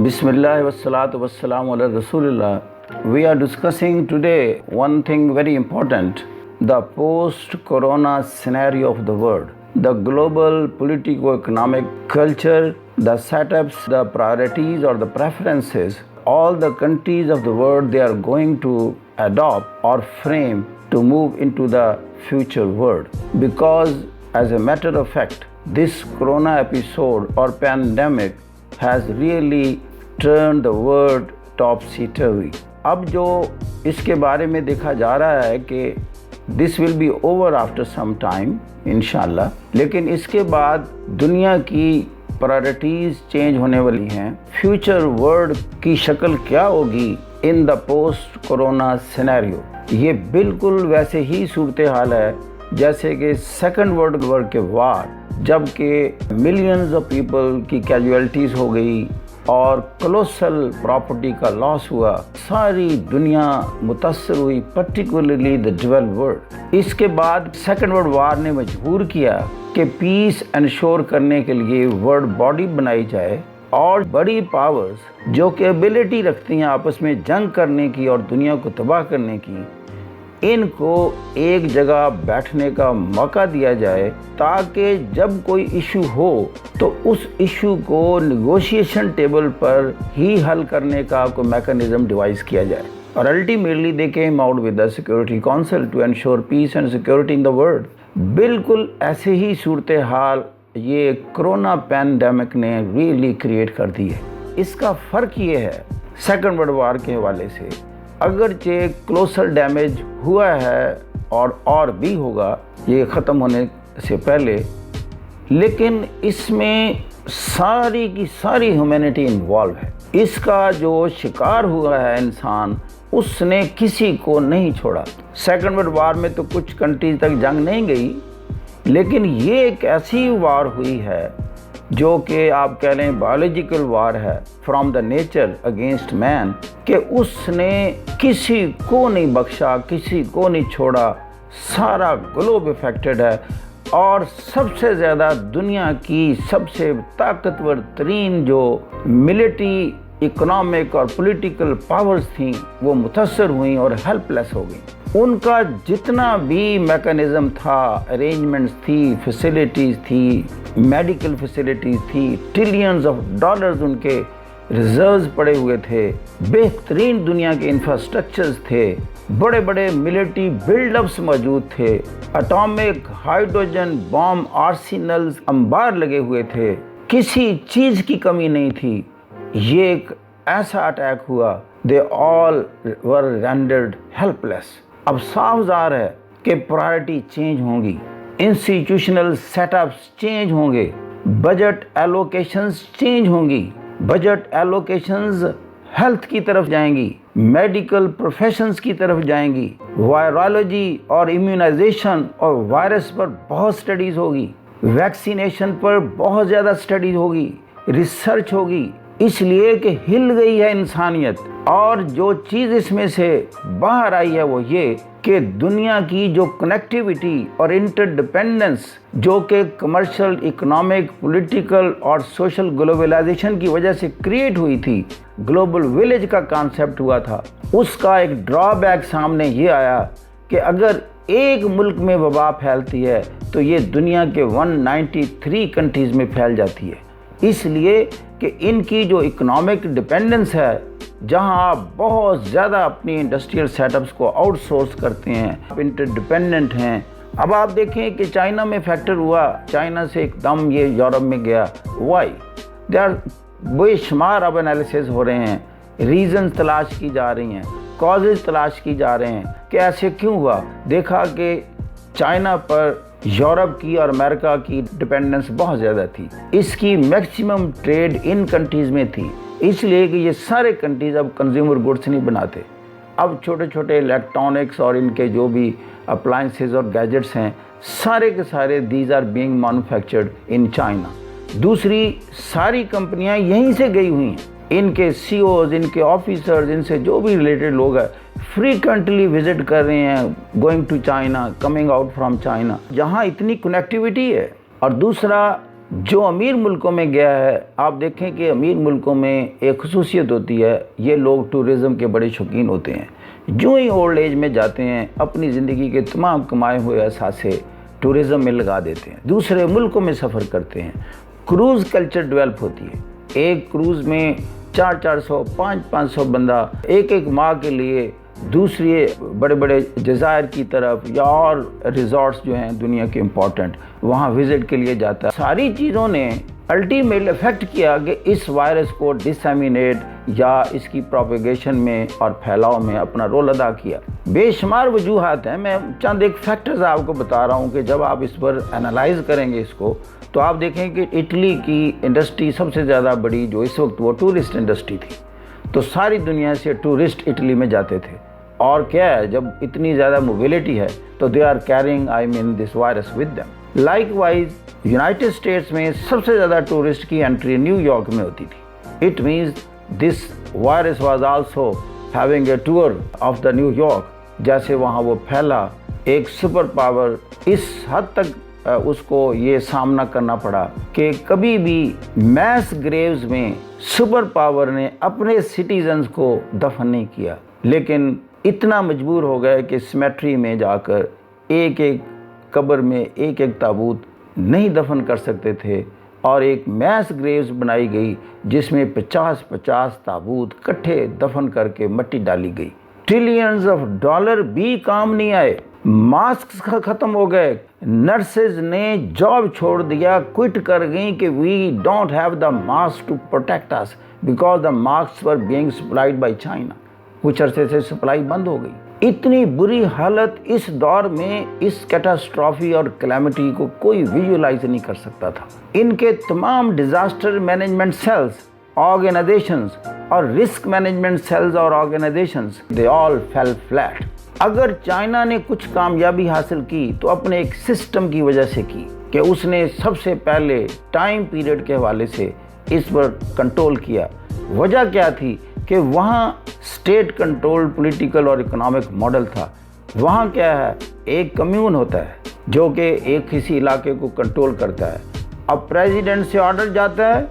Bismillah wassalatu wassalamu ala Rasulullah. We are discussing today one thing very important, the post-corona scenario of the world, the global politico-economic culture, the setups, the priorities or the preferences, all the countries of the world they are going to adopt or frame to move into the future world. Because as a matter of fact, this corona episode or pandemic has really turned the world topsy-turvy. अब जो इसके बारे में देखा जा रहा है कि this will be over after some time इंशाल्लाह, लेकिन इसके बाद दुनिया की प्रायोरिटीज़ चेंज होने वाली हैं. फ्यूचर वर्ल्ड की शक्ल क्या होगी in the post corona scenario. ये बिल्कुल वैसे ही सूरत हाल है जैसे कि सेकंड वर्ल्ड वॉर के वार, जबकि मिलियंस ऑफ पीपल की कैजुअलिटीज़ हो गई और कोलोसल प्रॉपर्टी का लॉस हुआ. सारी दुनिया मुतासर हुई, पर्टिकुलरली द डेवलप्ड वर्ल्ड. इसके बाद सेकंड वर्ल्ड वार ने मजबूर किया कि पीस इंश्योर करने के लिए वर्ल्ड बॉडी बनाई जाए और बड़ी पावर्स जो कि एबिलिटी रखती हैं आपस में जंग करने की और दुनिया को तबाह करने की, इनको एक जगह बैठने का मौका दिया जाए ताकि जब कोई इशू हो तो उस इशू को नेगोशिएशन टेबल पर ही हल करने का कोई मैकेनिज्म डिवाइस किया जाए. और ultimately they came out with the security council to ensure peace and security in the world. बिल्कुल ऐसे ही सूरत हाल ये कोरोना पैंडेमिक ने रियली क्रिएट कर दी है. इसका फ़र्क ये है सेकंड वर्ल्ड वार के हवाले से, अगरचे क्लोसल डैमेज हुआ है और भी होगा ये ख़त्म होने से पहले, लेकिन इसमें सारी की सारी ह्यूमैनिटी इन्वॉल्व है. इसका जो शिकार हुआ है इंसान, उसने किसी को नहीं छोड़ा. सेकंड वर्ल्ड वार में तो कुछ कंट्रीज तक जंग नहीं गई, लेकिन ये एक ऐसी वार हुई है जो कि आप कह लें बायोलॉजिकल वार है from the nature against man, कि उसने किसी को नहीं बख्शा, किसी को नहीं छोड़ा. सारा ग्लोब इफेक्टेड है और सबसे ज़्यादा दुनिया की सबसे ताकतवर तरीन जो मिलिट्री, इकोनॉमिक और पॉलिटिकल पावर्स थीं वो मुतासर हुई और हेल्पलेस हो गई. उनका जितना भी मैकेनिज़्म था, अरेंजमेंट्स थी, फैसिलिटीज़ थी, मेडिकल फैसिलिटीज़ थी, ट्रिलियंस ऑफ डॉलर्स उनके रिजर्व्स पड़े हुए थे, बेहतरीन दुनिया के इंफ्रास्ट्रक्चर्स थे, बड़े बड़े मिलिट्री बिल्डअप्स मौजूद थे, एटॉमिक हाइड्रोजन बॉम्ब आर्सेनल्स अंबार लगे हुए थे, किसी चीज़ की कमी नहीं थी. ये एक ऐसा अटैक हुआ, they all were rendered helpless. अब साफ ज़ाहिर है कि प्रायोरिटी चेंज होंगी, इंस्टीट्यूशनल सेटअप्स चेंज होंगे, बजट एलोकेशंस चेंज होंगी. बजट एलोकेशंस हेल्थ की तरफ जाएंगी, मेडिकल प्रोफेशंस की तरफ जाएंगी, वायरोलॉजी और इम्यूनाइजेशन और वायरस पर बहुत स्टडीज़ होगी, वैक्सीनेशन पर बहुत ज़्यादा स्टडीज़ होगी, रिसर्च होगी. इसलिए कि हिल गई है इंसानियत. और जो चीज़ इसमें से बाहर आई है वो ये कि दुनिया की जो कनेक्टिविटी और इंटरडिपेंडेंस जो कि कमर्शियल, इकोनॉमिक, पॉलिटिकल और सोशल ग्लोबलाइजेशन की वजह से क्रिएट हुई थी, ग्लोबल विलेज का कॉन्सेप्ट हुआ था, उसका एक ड्रॉबैक सामने ये आया कि अगर एक मुल्क में वबा फैलती है तो ये दुनिया के 193 कंट्रीज़ में फैल जाती है. इसलिए कि इनकी जो इकोनॉमिक डिपेंडेंस है, जहां आप बहुत ज़्यादा अपनी इंडस्ट्रियल सेटअप्स को आउटसोर्स करते हैं, आप इंटरडिपेंडेंट हैं. अब आप देखें कि चाइना में फैक्टर हुआ, चाइना से एकदम ये यूरोप में गया. वाई दे आर बेशुमार अब एनालिसिस हो रहे हैं, रीज़न्स तलाश की जा रही हैं, कॉजेज़ तलाश की जा रहे हैं कि ऐसे क्यों हुआ. देखा कि चाइना पर यूरोप की और अमेरिका की डिपेंडेंस बहुत ज़्यादा थी, इसकी मैक्सिमम ट्रेड इन कंट्रीज़ में थी, इसलिए कि ये सारे कंट्रीज़ अब कंज्यूमर गुड्स नहीं बनाते. अब छोटे छोटे इलेक्ट्रॉनिक्स और इनके जो भी अप्लायंसेस और गैजेट्स हैं, सारे के सारे these are being manufactured in China. दूसरी सारी कंपनियां यहीं से गई हुई हैं. इनके सीईओज, इनके ऑफिसर्स, इनसे जो भी रिलेटेड लोग हैं फ्रीक्वेंटली विजिट कर रहे हैं, going to China, coming out from China, जहाँ इतनी कनेक्टिविटी है. और दूसरा جو امیر ملکوں میں گیا ہے، آپ دیکھیں کہ امیر ملکوں میں ایک خصوصیت ہوتی ہے، یہ لوگ ٹورزم کے بڑے شوقین ہوتے ہیں۔ جو ہی اولڈ ایج میں جاتے ہیں اپنی زندگی کے تمام کمائے ہوئے اثاثے ٹورزم میں لگا دیتے ہیں، دوسرے ملکوں میں سفر کرتے ہیں۔ کروز کلچر ڈیولپ ہوتی ہے، ایک کروز میں 400 500 بندہ ایک ماہ کے لیے دوسری بڑے بڑے جزائر کی طرف یا اور ریزورٹس جو ہیں دنیا کے امپورٹنٹ، وہاں وزٹ کے لیے جاتا ہے۔ ساری چیزوں نے الٹیمیٹ افیکٹ کیا کہ اس وائرس کو ڈسیمینیٹ یا اس کی پروپیگیشن میں اور پھیلاؤ میں اپنا رول ادا کیا۔ بے شمار وجوہات ہیں، میں چند ایک فیکٹرز آپ کو بتا رہا ہوں کہ جب آپ اس پر انالائز کریں گے اس کو تو آپ دیکھیں کہ اٹلی کی انڈسٹری سب سے زیادہ بڑی جو اس وقت وہ ٹورسٹ انڈسٹری تھی، تو ساری دنیا سے ٹورسٹ اٹلی میں جاتے تھے۔ اور کیا ہے، جب اتنی زیادہ موبیلٹی ہے تو they are carrying this virus with them. Likewise United States میں سب سے زیادہ ٹورسٹ کی انٹری نیو یارک میں ہوتی تھی۔ It means this virus was also having a tour of the new York, جیسے وہاں وہ پھیلا ایک سپر پاور اس حد تک اس کو یہ سامنا کرنا پڑا کہ کبھی بھی میس گریوز میں سپر پاور نے اپنے سٹیزنز کو دفن نہیں کیا، لیکن اتنا مجبور ہو گئے کہ سیمیٹری میں جا کر ایک قبر میں ایک تابوت نہیں دفن کر سکتے تھے، اور ایک میس گریوز بنائی گئی جس میں 50 تابوت کٹھے دفن کر کے مٹی ڈالی گئی۔ ٹریلینز آف ڈالر بھی کام نہیں آئے، ماسک ختم ہو گئے، نرسز نے جاب چھوڑ دیا، کوئٹ کر گئیں کہ we don't have the mask to protect us because the masks were being supplied by China. کچھ عرصے سے سپلائی بند ہو گئی۔ اتنی بری حالت اس دور میں اس کیٹاسٹرافی اور کلیمٹی کو کوئی ویژولائز نہیں کر سکتا تھا۔ ان کے تمام ڈیزاسٹر مینجمنٹ سیلز، آرگنائزیشنز اور رسک مینجمنٹ سیلز اور آرگنائزیشنز دے آل فیل فلیٹ۔ اگر چائنا نے کچھ کامیابی حاصل کی تو اپنے ایک سسٹم کی وجہ سے کی کہ اس نے سب سے پہلے ٹائم پیریڈ کے حوالے سے اس پر کنٹرول کیا۔ وجہ کیا تھی کہ وہاں اسٹیٹ کنٹرول پولیٹیکل اور اکنامک ماڈل تھا۔ وہاں کیا ہے، ایک کمیون ہوتا ہے جو کہ ایک کسی علاقے کو کنٹرول کرتا ہے۔ اب پریزیڈنٹ سے آرڈر جاتا ہے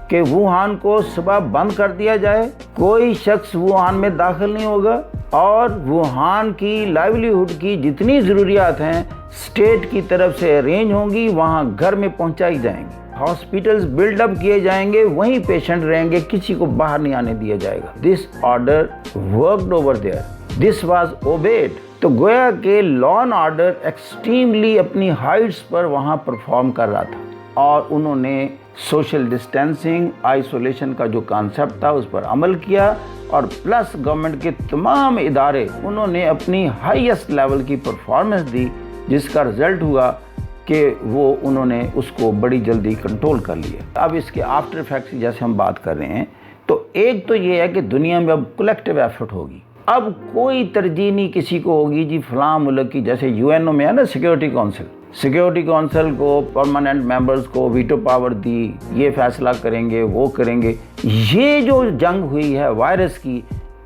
کہ ووہان کو صبح بند کر دیا جائے، کوئی شخص ووہان میں داخل نہیں ہوگا، اور ووہان کی لائیولیہوڈ کی جتنی ضروریات ہیں اسٹیٹ کی طرف سے ارینج ہوں گی، وہاں گھر میں پہنچائی جائیں گی، ہاسپٹلز بلڈ اپ کیے جائیں گے، وہیں پیشنٹ رہیں گے، کسی کو باہر نہیں آنے دیا جائے گا۔ This order worked over there, this was obeyed. تو گویا کہ لا اینڈ آرڈر ایکسٹریملی اپنی ہائٹس پر وہاں پرفارم کر رہا تھا، اور انہوں نے سوشل ڈسٹینسنگ، آئسولیشن کا جو کانسیپٹ تھا اس پر عمل کیا، اور پلس گورنمنٹ کے تمام ادارے انہوں نے اپنی ہائیسٹ لیول کی پرفارمنس دی، جس کا رزلٹ ہوا کہ وہ انہوں نے اس کو بڑی جلدی کنٹرول کر لیا۔ اب اس کے آفٹر ایفیکٹس جیسے ہم بات کر رہے ہیں، تو ایک تو یہ ہے کہ دنیا میں اب کلیکٹیو ایفرٹ ہوگی، اب کوئی ترجیح نہیں کسی کو ہوگی جی فلاں ملک کی، جیسے UN میں ہے نا سیکیورٹی کونسل کو پرماننٹ ممبرز کو ویٹو پاور دی، یہ فیصلہ کریں گے، وہ کریں گے۔ یہ جو جنگ ہوئی ہے وائرس کی،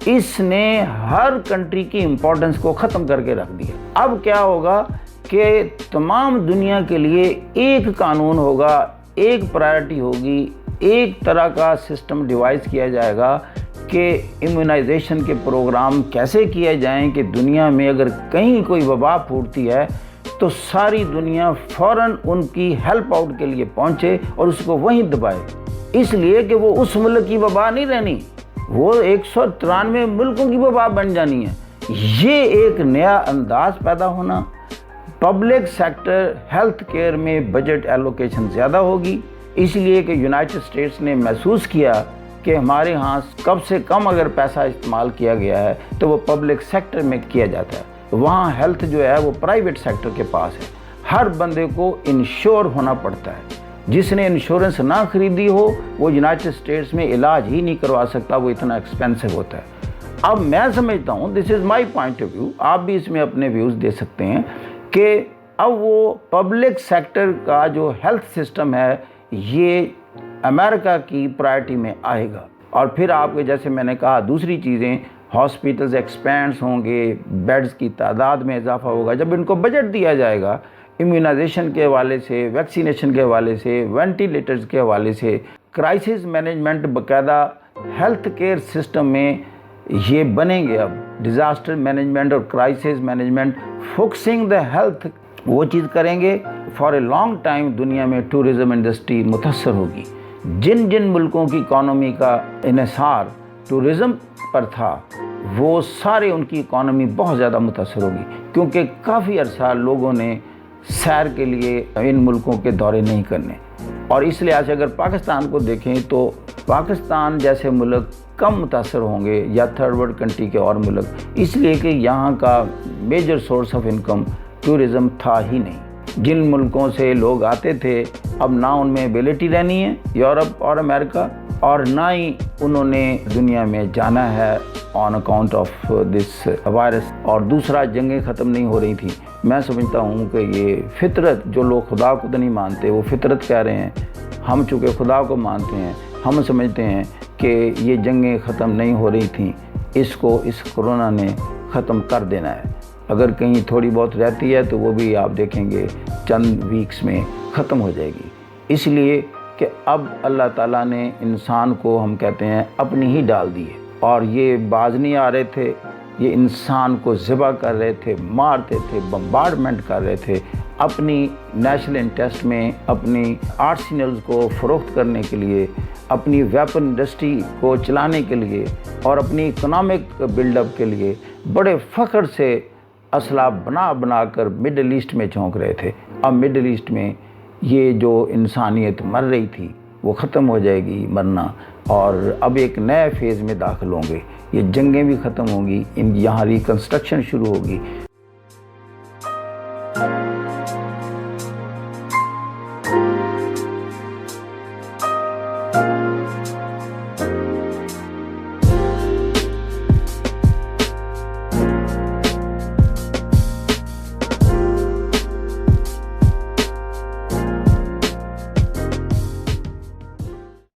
اس نے ہر کنٹری کی امپورٹنس کو ختم کر کے رکھ دیا۔ اب کیا ہوگا کہ تمام دنیا کے لیے ایک قانون ہوگا، ایک پرائرٹی ہوگی، ایک طرح کا سسٹم ڈیوائز کیا جائے گا کہ امیونائزیشن کے پروگرام کیسے کیے جائیں کہ دنیا میں اگر کہیں کوئی وبا پھوٹتی ہے تو ساری دنیا فوراً ان کی ہیلپ آؤٹ کے لیے پہنچے اور اس کو وہیں دبائے، اس لیے کہ وہ اس ملک کی وبا نہیں رہنی، وہ 193 ملکوں کی وبا بن جانی ہے۔ یہ ایک نیا انداز پیدا ہونا، پبلک سیکٹر ہیلتھ کیئر میں بجٹ ایلوکیشن زیادہ ہوگی، اس لیے کہ یونائٹڈ اسٹیٹس نے محسوس کیا کہ ہمارے ہاں کم سے کم اگر پیسہ استعمال کیا گیا ہے تو وہ پبلک سیکٹر میں کیا جاتا ہے، وہاں ہیلتھ جو ہے وہ پرائیویٹ سیکٹر کے پاس ہے، ہر بندے کو انشور ہونا پڑتا ہے، جس نے انشورنس نہ خریدی ہو وہ یونائٹڈ اسٹیٹس میں علاج ہی نہیں کروا سکتا، وہ اتنا ایکسپینسو ہوتا ہے۔ اب میں سمجھتا ہوں، دس از مائی پوائنٹ آف ویو، آپ بھی اس میں اپنے ویوز دے سکتے ہیں، کہ اب وہ پبلک سیکٹر کا جو ہیلتھ سسٹم ہے یہ امریکہ کی پرائرٹی میں آئے گا، اور پھر آپ کے جیسے میں نے کہا دوسری چیزیں، ہاسپٹلز ایکسپینڈس ہوں گے، بیڈز کی تعداد میں اضافہ ہوگا، جب ان کو بجٹ دیا جائے گا इम्यूनाइजेशन के हवाले से, वैक्सीनेशन के हवाले से, वेंटिलेटर्स के हवाले से, क्राइसिस मैनेजमेंट, बाकायदा हेल्थ केयर सिस्टम में ये बनेंगे। अब डिज़ास्टर मैनेजमेंट और crisis management, focusing the health, वो चीज़ करेंगे। फॉर ए लॉन्ग टाइम दुनिया में टूरिज़म इंडस्ट्री मुतासर होगी। जिन जिन मुल्कों की इकॉनमी का इन्हिसार टूरिज़म पर था, वो सारे उनकी इकॉनमी बहुत ज़्यादा मुतासर होगी, क्योंकि काफ़ी अरसा लोगों ने सैर के लिए इन मुल्कों के दौरे नहीं करने। और इस लिहाज से अगर पाकिस्तान को देखें तो पाकिस्तान जैसे मुल्क कम मुतासर होंगे, या थर्ड वर्ल्ड कंट्री के और मुल्क, इसलिए कि यहाँ का major source of income tourism था ही नहीं। जिन मुल्कों से लोग आते थे, अब ना उनमें एबिलिटी रहनी है, यूरोप और अमेरिका, और ना ही उन्होंने दुनिया में जाना है on account of this virus. और दूसरा, जंगें ख़त्म नहीं हो रही थी। मैं समझता हूँ कि ये फितरत, जो लोग खुदा को तो नहीं मानते, वो फितरत कह रहे हैं। हम चूँकि खुदा को मानते हैं, हम समझते हैं कि ये जंगें ख़त्म नहीं हो रही थी, इसको इस कोरोना ने ख़त्म कर देना है। अगर कहीं थोड़ी बहुत रहती है तो वो भी आप देखेंगे चंद वीक्स में ख़त्म हो जाएगी। इसलिए कि अब अल्लाह ताला ने इंसान को, हम कहते हैं, अपनी ही डाल दी है। और ये बाज नहीं आ रहे थे, ये इंसान को ज़िबा कर रहे थे, मारते थे, बम्बार्डमेंट कर रहे थे, अपनी नेशनल इंटरेस्ट में, अपनी आर्सेनल्स को फ़रोख्त करने के लिए, अपनी वेपन इंडस्ट्री को चलाने के लिए, और अपनी इकोनॉमिक बिल्डअप के लिए बड़े फ़ख्र से असला बना बना कर मिडल ईस्ट में झोंक रहे थे। अब मिडल ईस्ट में ये जो इंसानियत मर रही थी, वो ख़त्म हो जाएगी मरना, और अब एक नए फेज़ में दाखिल होंगे। ये जंगें भी ख़त्म होंगी, यहाँ रिकन्स्ट्रक्शन शुरू होगी।